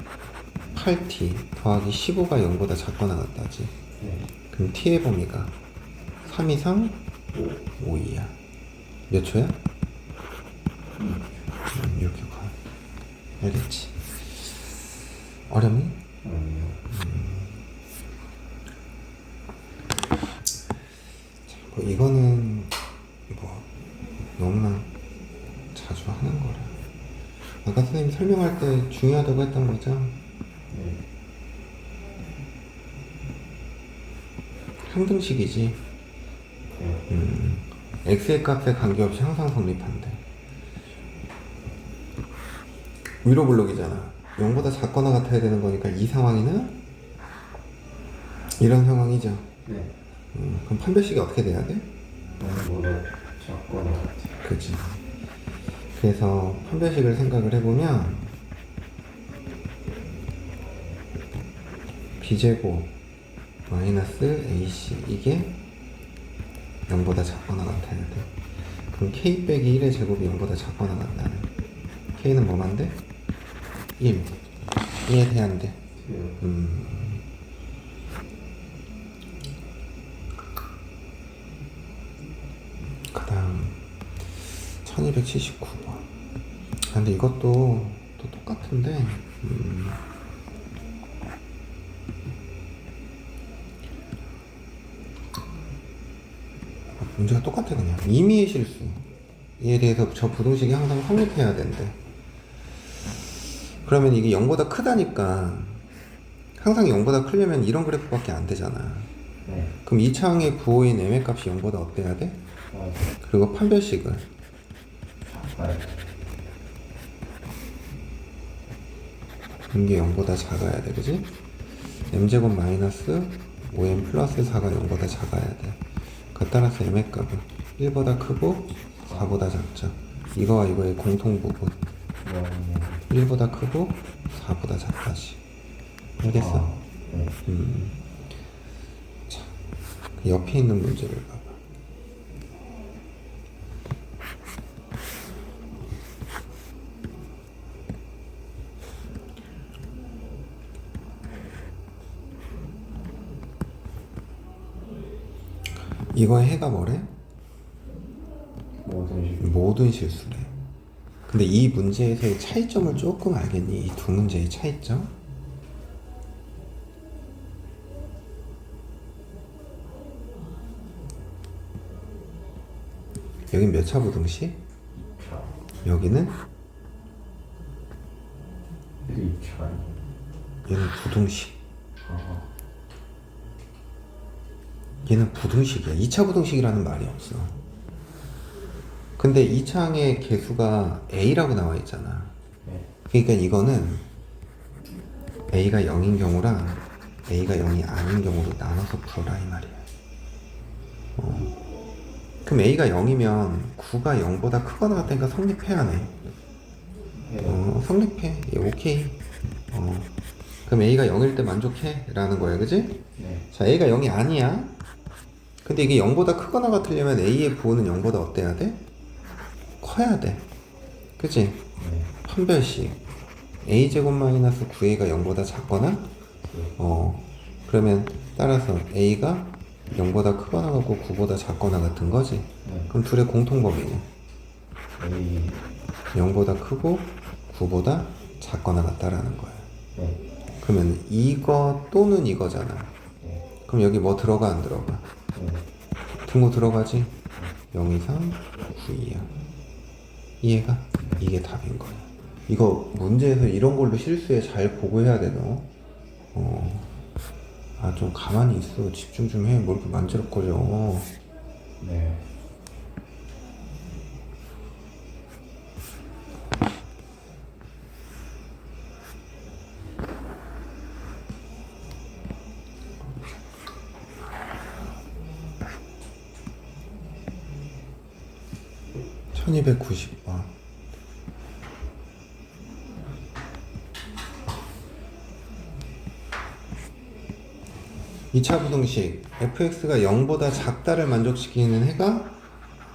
8t 더하기 15가 0보다 작거나 같다지. 네. 그럼 t의 범위가 3 이상 5. 5이야. 몇 초야? 이렇게 가. 알겠지? 어렵니? 아니요. 이거는 뭐 너무나 자주 하는 거라. 아까 선생님이 설명할 때 중요하다고 했던 거죠? 네. 항등식이지. 네. x의 값에 관계없이 항상 성립한대. 위로 블록이잖아. 0보다 작거나 같아야 되는 거니까 이 상황이나 이런 상황이죠. 네. 그럼 판별식이 어떻게 돼야 돼? 뭐보다 작거나 같아. 그치. 그래서 판별식을 생각을 해보면 b제곱 마이너스 ac 이게 0보다 작거나 같아야 돼. 그럼 k 빼기 1의 제곱이 0보다 작거나 같다는. k는 뭐만 돼? 1. 이해돼야 안 돼? 네. 그 다음 1279번. 근데 이것도 또 똑같은데 문제가 똑같아. 그냥 임의의 실수에 대해서 저 부등식이 항상 성립해야 된대. 그러면 이게 0보다 크다니까 항상 0보다 크려면 이런 그래프밖에 안 되잖아. 네. 그럼 이 차항의 부호인 m의 값이 0보다 어때야 돼? 어, 그리고 판별식을 작아요. 이게 0보다 작아야 돼, 그지? m제곱 마이너스 5m 플러스 4가 0보다 작아야 돼. 그 따라서 m의 값은 1보다 크고 4보다 작죠. 이거와 이거의 공통 부분 1보다 크고 4보다 작다지. 알겠어? 네. 자, 옆에 있는 문제를 봐봐. 이거의 해가 뭐래? 모든 실수래. 근데 이 문제에서의 차이점을 조금 알겠니? 이 두 문제의 차이점? 여긴 몇 차 부등식? 2차. 여기는? 2차. 얘는 부등식. 아, 얘는 부등식이야. 2차 부등식이라는 말이 없어. 근데 이 차항의 개수가 A라고 나와 있잖아. 네. 그러니까 이거는 A가 0인 경우랑 A가 0이 아닌 경우로 나눠서 풀어라 이 말이야. 그럼 A가 0이면 9가 0보다 크거나 같다니까 성립해야 해. 네. 성립해. 예, 오케이. 그럼 A가 0일 때 만족해? 라는 거야, 그지? 네. 자, A가 0이 아니야. 근데 이게 0보다 크거나 같으려면 A의 부호는 0보다 어때야 돼? 커야 돼. 그치? 네. 판별식. A제곱 마이너스 9A가 0보다 작거나? 네. 그러면 따라서 A가 0보다 크거나 같고 9보다 작거나 같은 거지? 네. 그럼 둘의 공통범위는? A. 0보다 크고 9보다 작거나 같다라는 거야. 네. 그러면 이거 또는 이거잖아. 네. 그럼 여기 뭐 들어가 안 들어가? 네. 등호 들어가지? 0, 2, 3, 9, 2야. 이해가? 이게 답인 거야. 이거 문제에서 이런 걸로 실수해 잘 보고 해야 돼, 너. 아, 좀 가만히 있어. 집중 좀 해. 뭐 이렇게 만지럭거려. 네. (1290번) 2차 부등식 fx가 0보다 작다를 만족시키는 해가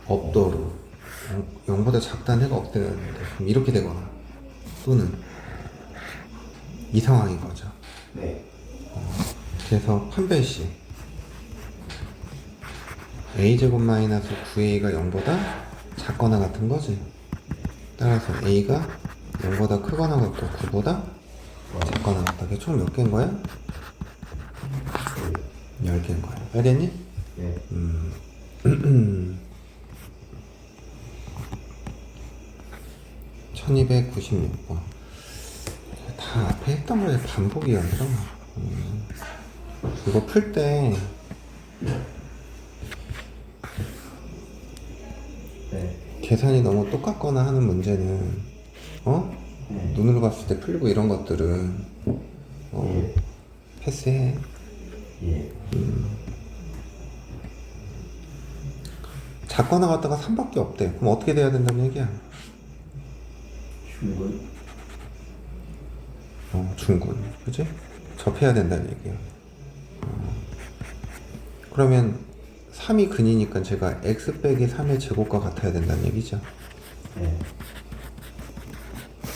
없도록 0보다 작다는 해가 없대는데 그럼 이렇게 되거나 또는 이 상황인 거죠. 네. 그래서 판별식 a제곱 마이너스 9a가 0보다 작거나 같은 거지. 따라서 a가 0보다 크거나 같고 9보다 작거나 같다. 그게 총 몇 개인 거야? 10개인 거야. 알겠니? 네. 1296번. 다 앞에 했던 거에 반복이 아니라 이거 풀 때 네. 계산이 너무 똑같거나 하는 문제는 네. 눈으로 봤을 때 풀리고 이런 것들은 패스해. 예. 작거나 같다가 3밖에 없대. 그럼 어떻게 돼야 된다는 얘기야? 중근. 중군. 그치? 접해야 된다는 얘기야. 그러면 3이 근이니까 제가 x 빼기 3의 제곱과 같아야 된다는 얘기죠. 네.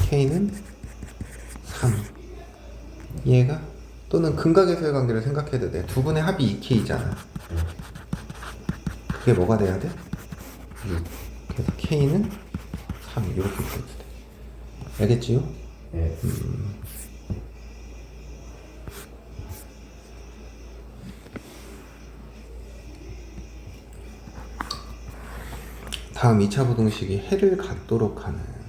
k는 3. 이해가? 또는 근각에서의 관계를 생각해도 돼. 두 분의 합이 2k잖아. 그게 뭐가 돼야 돼? 6. 그래서 k는 3 이렇게 써도 돼. 알겠지요? 네. 다음 2차 부등식이 해를 갖도록 하는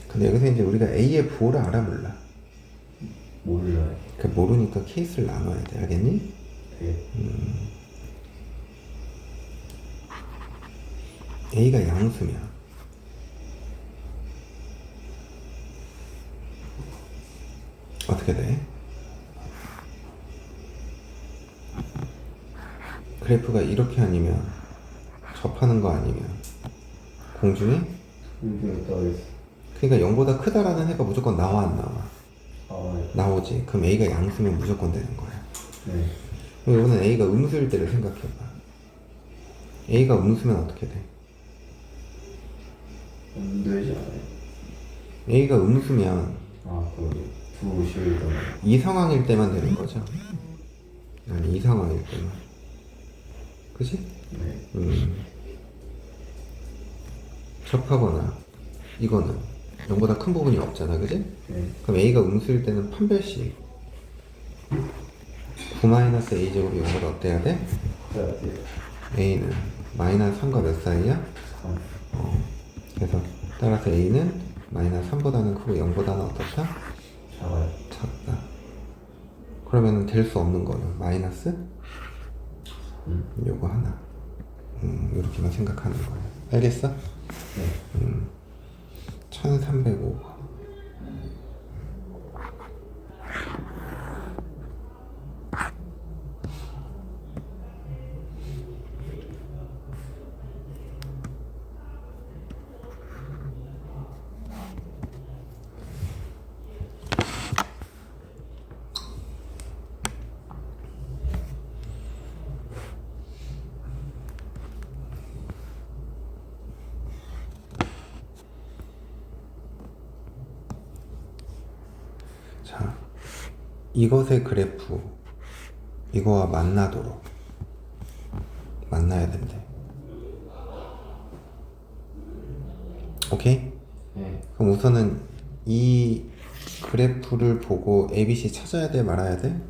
근데 여기서 이제 우리가 A의 부호를 알아 몰라? 몰라요. 그 모르니까 케이스를 나눠야 돼. 알겠니? 네. A가 양수면 어떻게 돼? 그래프가 이렇게 아니면 접하는 거 아니면 공중에 공중에 떠 있어. 그러니까 0보다 크다라는 해가 무조건 나와 안 나와? 아, 네. 나오지. 그럼 A가 양수면 무조건 되는 거야. 네. 그럼 이거는 A가 음수일 때를 생각해봐. A가 음수면 어떻게 돼? 안 되지 않아요? A가 음수면 아, 두 실도. 이 상황일 때만 되는 거죠. 아니 이 상황일 때만. 그치? 네. 접하거나 이거는 0보다 큰 부분이 없잖아. 그치? 네. 그럼 A가 음수일 때는 판별식 9-A제곱이 0보다 어때야 돼? 해야 돼요. A는 마이너스 3과 몇 사이야? 3. 그래서 따라서 A는 마이너스 3보다는 크고 0보다는 어떻다? 작아요. 작다. 그러면 될 수 없는 거는 마이너스? 요거 하나. 이렇게만 생각하는 거야. 알겠어? 네. 1305. 자, 이것의 그래프 이거와 만나도록 만나야 된대. 오케이? 네. 그럼 우선은 이 그래프를 보고 ABC 찾아야 돼 말아야 돼?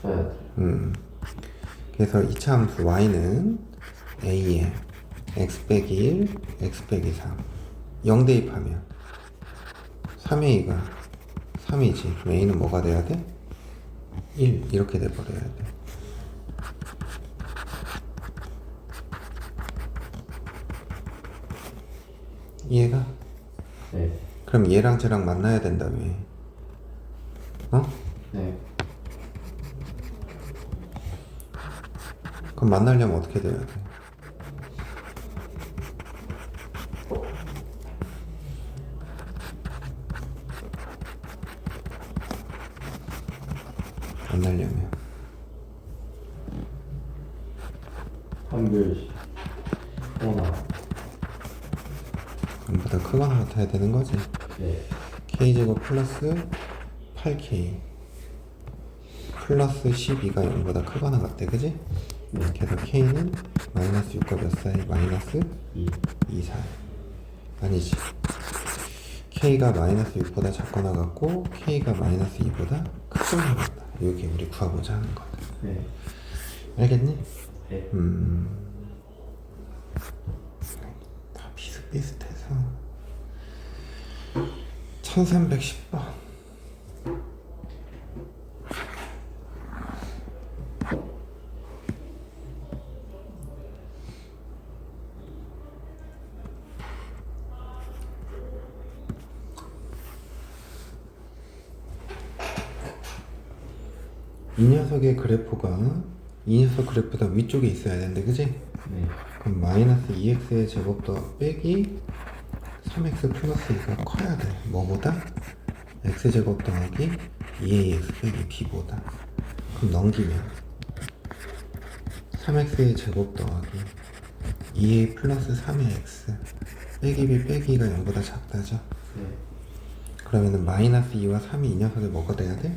써야 돼. 그래서 2차 함수 y는 a에 x 빼기 1, x 빼기 3 0 대입하면 3a가 3이지. 그럼 a는 뭐가 돼야 돼? 1 이렇게 돼버려야 돼. 이해가? 네. 그럼 얘랑 쟤랑 만나야 된다며. 어? 네. 그럼 만나려면 어떻게 돼야 돼? 만나려면 판별식. 하나. 0보다 크거나 같아야 되는 거지. 네. k제곱 플러스 8k 플러스 12가 0보다 크거나 같대. 그지? 네. 그래서 k는 마이너스 6과 몇 사이? 마이너스 2. 2 사이. 아니지. k가 마이너스 6보다 작거나 같고 k가 마이너스 2보다 크거나 같다. 이게 우리 구하고자 하는 거다. 네. 알겠니? 네. 다 비슷비슷해서 1310번. 이 녀석의 그래프가 이 녀석 그래프보다 위쪽에 있어야 되는데 그지? 네. 그럼 마이너스 2x의 제곱 더 빼기 3x 플러스 2가 커야 돼. 뭐보다? x제곱 더하기 2ax 빼기 b보다. 그럼 넘기면 3x의 제곱 더하기 2a 플러스 3의 x 빼기 b 빼기가 0보다 작다죠. 네. 그러면은 마이너스 2와 3이 이 녀석이 뭐가 돼야 돼?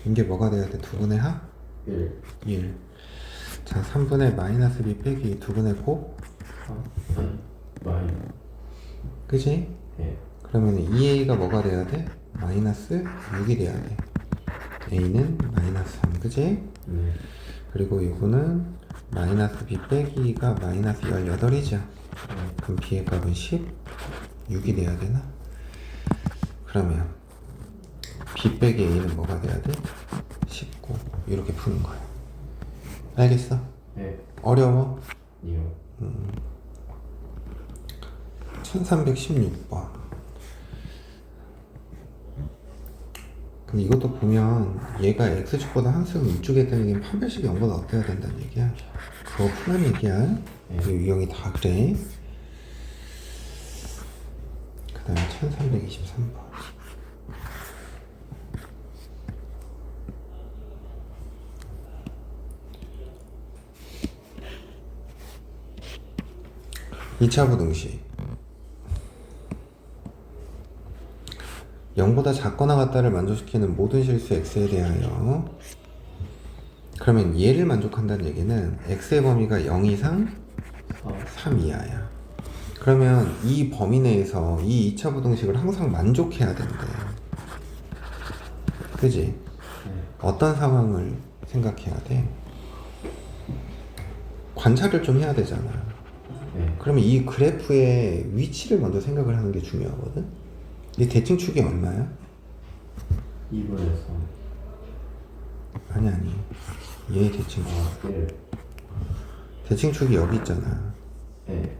이게 뭐가 돼야 돼? 2분의 합? 1 1. 자, 3분의 마이너스 b 빼기 2분의 곱? 3 마이 그지? 예 그러면 2a가 뭐가 돼야 돼? 마이너스 6이 돼야 돼. a는 마이너스 3, 그지? 그리고 이거는 마이너스 b 빼기가 마이너스 18이죠. 그럼 b의 값은 16이 돼야 되나? 그러면 b 빼기 a는 뭐가 돼야 돼? 19. 이렇게 푸는 거야. 알겠어? 예 어려워? 니요 1316번. 근데 이것도 보면 얘가 x축보다 함수가 이쪽에 있다는 얘기는 판별식이 0보다 어때야 된다는 얘기야. 그거 푸는 얘기야. 이 유형이 다 그래. 그 다음에 1323번. 이차 부등식 0보다 작거나 같다를 만족시키는 모든 실수 x에 대하여. 그러면 얘를 만족한다는 얘기는 x의 범위가 0 이상 3 이하야. 그러면 이 범위 내에서 이 2차 부등식을 항상 만족해야 된대. 그지? 어떤 상황을 생각해야 돼? 관찰을 좀 해야 되잖아. 그러면 이 그래프의 위치를 먼저 생각을 하는 게 중요하거든? 이 대칭축이 얼마야? 2분의 3 아니. 얘 대칭축. 1 대칭축이 여기 있잖아. 예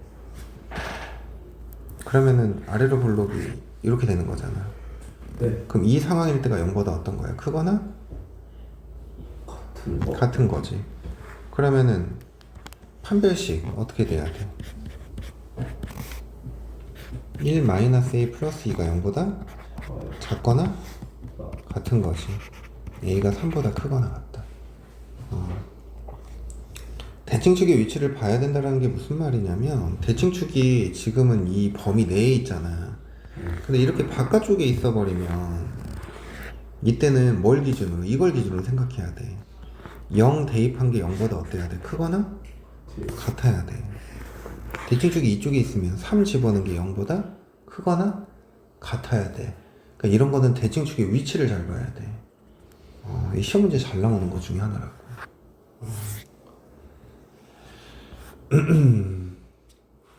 그러면은 아래로 볼록이 이렇게 되는 거잖아. 네 그럼 이 상황일 때가 0보다 어떤 거야? 크거나? 같은 거 같은 거지. 그러면은 판별식 어떻게 돼야 돼? 1 마이너스 a 플러스 2가 0보다 작거나 같은 것이 a가 3보다 크거나 같다. 대칭축의 위치를 봐야 된다는 게 무슨 말이냐면 대칭축이 지금은 이 범위 내에 있잖아. 근데 이렇게 바깥쪽에 있어 버리면 이때는 뭘 기준으로? 이걸 기준으로 생각해야 돼. 0 대입한 게 0보다 어때야 돼? 크거나 같아야 돼. 대칭축이 이쪽에 있으면 3 집어넣은 게 0보다 크거나 같아야 돼. 그러니까 이런 거는 대칭축의 위치를 잘 봐야 돼. 이 시험 문제 잘 나오는 것 중에 하나라고.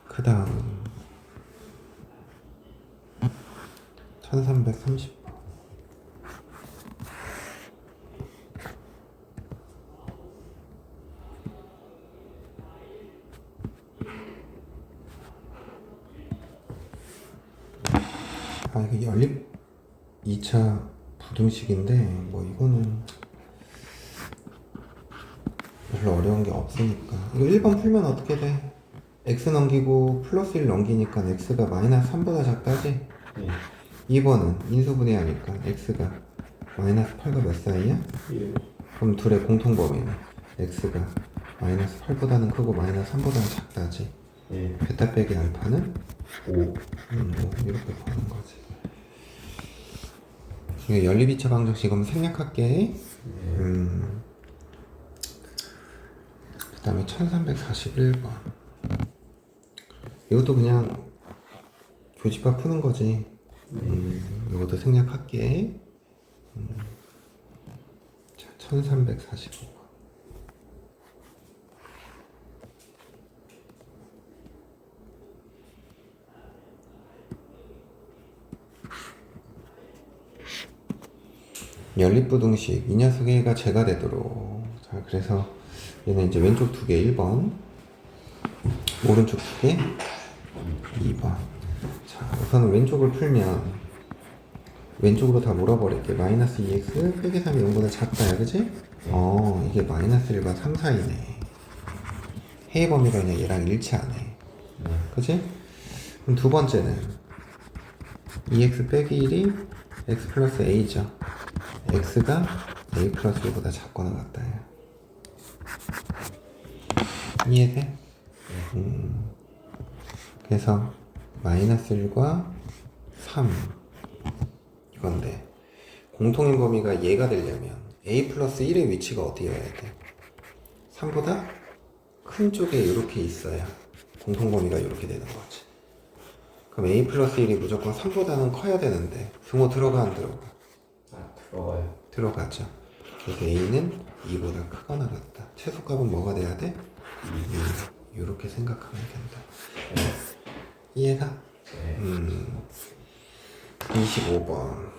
그 다음 1330번. 이거 연립 2차 부등식인데 뭐 이거는 별로 어려운 게 없으니까. 이거 1번 풀면 어떻게 돼? x 넘기고 플러스 1 넘기니까 x가 마이너스 3보다 작다지? 예 2번은 인수분해하니까 x가 마이너스 8과 몇 사이야? 1 그럼 둘의 공통범위는 x가 마이너스 8보다는 크고 마이너스 3보다는 작다지? 예 베타 빼기 알파는 5 뭐 이렇게 보는 거지. 이거 연립 2차 방정식 이거 생략할게. 그 다음에 1341번. 이것도 그냥 교집합 푸는 거지. 이것도 생략할게. 자, 1345번. 연립부등식 이 녀석의 해가 제가 되도록. 자, 그래서 얘는 이제 왼쪽 두 개 1번, 오른쪽 두 개 2번. 자, 우선은 왼쪽을 풀면 왼쪽으로 다 몰아버릴게. 마이너스 2x 빼기 3이 0보다 작다야, 그지? 이게 마이너스 1과 3 사이네. 해의 범위가 그냥 얘랑 일치하네. 그지? 그럼 두 번째는 2x 빼기 1이 x 플러스 a죠. x가 a 플러스 1보다 작거나 같다야. 이해돼? 그래서 마이너스 1과 3 이건데 공통인 범위가 얘가 되려면 a 플러스 1의 위치가 어디여야 돼? 3보다 큰 쪽에 이렇게 있어야 공통 범위가 이렇게 되는 거지. 그럼 a 플러스 1이 무조건 3보다는 커야 되는데 등호 들어가 안 들어가? 아, 들어가요. 들어가죠. 그래서 a는 2보다 크거나 같다. 최소값은 뭐가 돼야 돼? 2. 이렇게 생각하면 된다. 이해가? 네. 25번.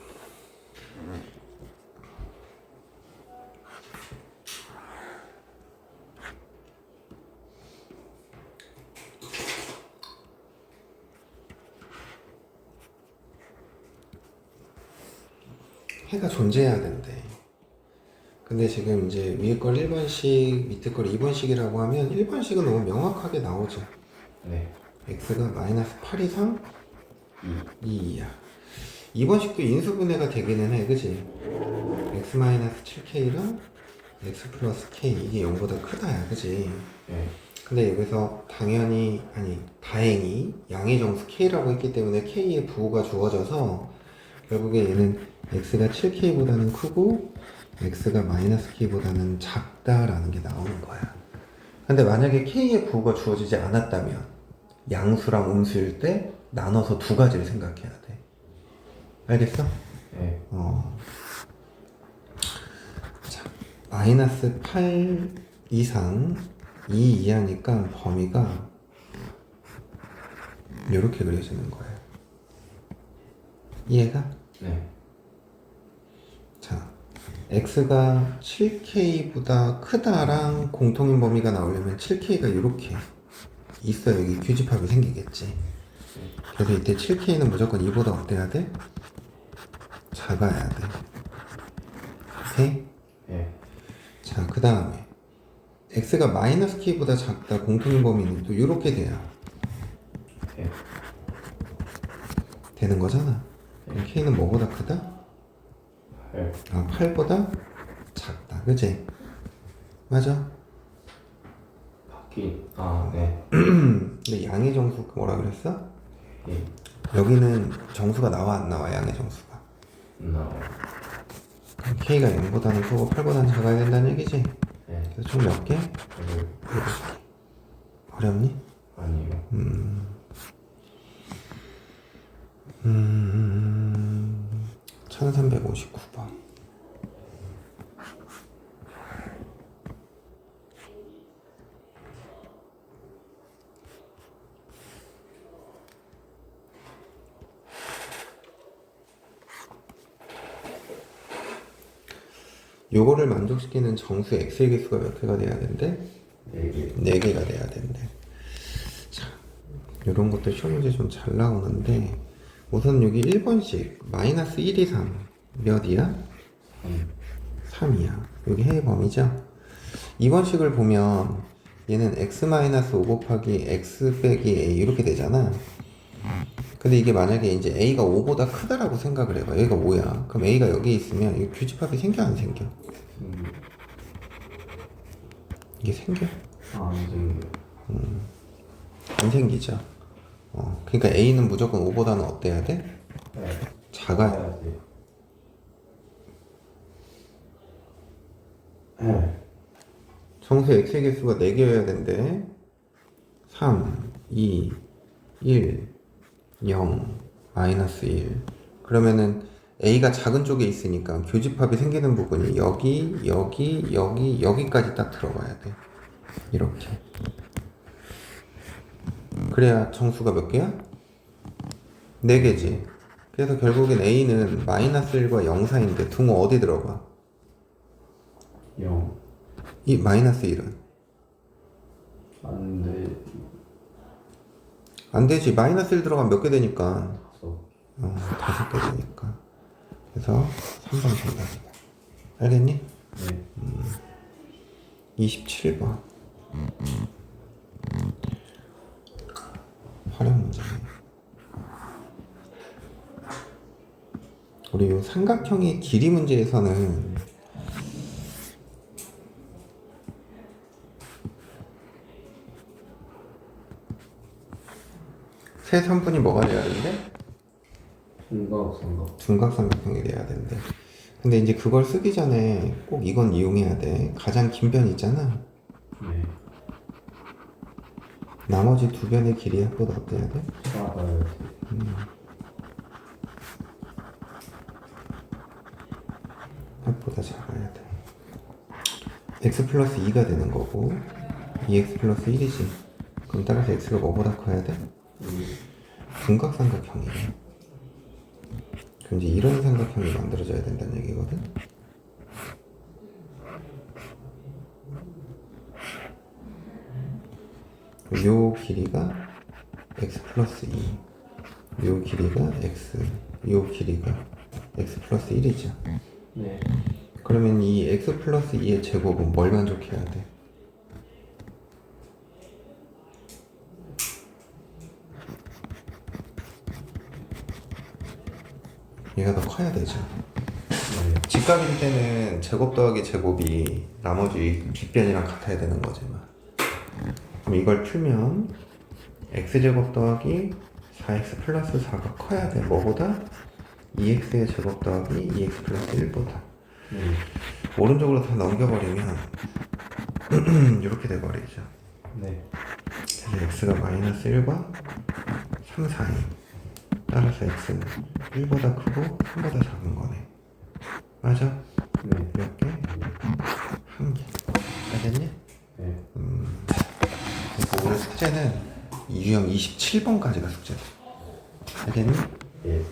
해가 존재해야 된대. 근데 지금 이제 위에 걸 1번씩, 밑에 걸 2번씩이라고 하면 1번씩은 너무 명확하게 나오죠. 네. x가 마이너스 8 이상 2이야. 2번씩도 인수분해가 되기는 해, 그지? x 마이너스 7k랑 x 플러스 k 이게 0보다 크다야, 그지? 네. 근데 여기서 당연히, 아니 다행히 양의 정수 k라고 했기 때문에 k의 부호가 주어져서 결국에 얘는 x가 7k보다는 크고 x가 마이너스 k보다는 작다라는 게 나오는 거야. 근데 만약에 k의 부호가 주어지지 않았다면 양수랑 음수일 때 나눠서 두 가지를 생각해야 돼. 알겠어? 네. 자, 마이너스 8 이상 2 이하니까 범위가 이렇게 그려지는 거예요. 이해가? 네. 자, x가 7k보다 크다랑 공통인 범위가 나오려면 7k가 이렇게 있어. 여기 교집합이 생기겠지. 그래서 이때 7k는 무조건 2보다 어때야 돼? 작아야 돼. 오케이? 네. 자, 그 다음에 x가 마이너스 k보다 작다 공통인 범위는 또 이렇게 돼야 네. 되는 거잖아. 그럼 k는 뭐보다 크다? 8. 아, 8보다 작다. 그치? 맞아? 아, 네. 근데 양의 정수 뭐라 그랬어? 예. 여기는 정수가 나와 안 나와? 양의 정수가. 나와요. 그럼 k가 0보다는 크고 8보다는 작아야 된다는 얘기지? 네. 그래서 총 몇 개? 그리고 어렵니? 아니요. 1359번. 요거를 만족시키는 정수 x의 개수가 몇 개가 돼야 된대? 4개. 4개가 돼야 된대. 자, 요런 것도 시험 문제 좀 잘 나오는데 우선 여기 1번씩 마이너스 1, 2, 3 몇이야? 3이야. 여기 해의 범위죠? 2번씩을 보면 얘는 x-5 곱하기 x 빼기 a 이렇게 되잖아. 근데 이게 만약에 이제 a가 5보다 크다라고 생각을 해봐. 여기가 5야. 그럼 a가 여기 있으면 이 교집합이 생겨 안 생겨? 이게 생겨? 아, 이제 안 생기죠. 그러니까 a는 무조건 5보다는 어때야 돼? 네. 작아야 해야지. 네. 정수 x의 개수가 4개여야 된대. 3, 2, 1, 0, 마이너스 1. 그러면은 a가 작은 쪽에 있으니까 교집합이 생기는 부분이 여기, 여기, 여기, 여기까지 딱 들어가야 돼. 이렇게. 그래야 정수가 몇 개야? 4개지. 그래서 결국엔 a는 마이너스 1과 0 사이인데 등호 어디 들어가? 0. 이 마이너스 1은? 안 돼. 안 되지. 마이너스 1 들어가면 몇 개 되니까? 5. 5개 되니까. 그래서 3번 정답이다. 알겠니? 네. 27번. 활용 문제네. 우리 요 삼각형의 길이 문제에서는 세 선분이 뭐가 돼야 된대? 삼각. 둔각삼각형이 돼야 된대. 근데 이제 그걸 쓰기 전에 꼭 이건 이용해야 돼. 가장 긴 변 있잖아. 네. 나머지 두 변의 길이 합보다 어때야 돼? 작아야지. 합보다 작아야 돼. x 플러스 2가 되는 거고 2x 플러스 1이지. 그럼 따라서 x가 뭐보다 커야 돼? 둔각삼각형이래. 그럼 이제 이런 삼각형이 만들어져야 된다는 얘기거든. 요 길이가 x 플러스 2, 요 길이가 x, 요 길이가 x 플러스 1이죠. 네. 그러면 이 x 플러스 2의 제곱은 뭘 만족해야 돼? 얘가 더 커야 되죠. 네. 직각일 때는 제곱 더하기 제곱이 나머지 뒷변이랑 같아야 되는 거지만, 그럼 이걸 풀면 x제곱 더하기 4x 플러스 4가 커야 돼. 뭐보다? 2x의 제곱 더하기 2x 플러스 1보다. 네. 오른쪽으로 다 넘겨버리면 이렇게 돼버리죠. 네. 그래서 x가 마이너스 1과 3, 4이 따라서 x는 1보다 크고 3보다 작은 거네. 맞아? 네. 몇 개? 한 개. 알겠니? 네. 그래서 오늘 숙제는 유형 27번까지가 숙제다. 알겠니? 예.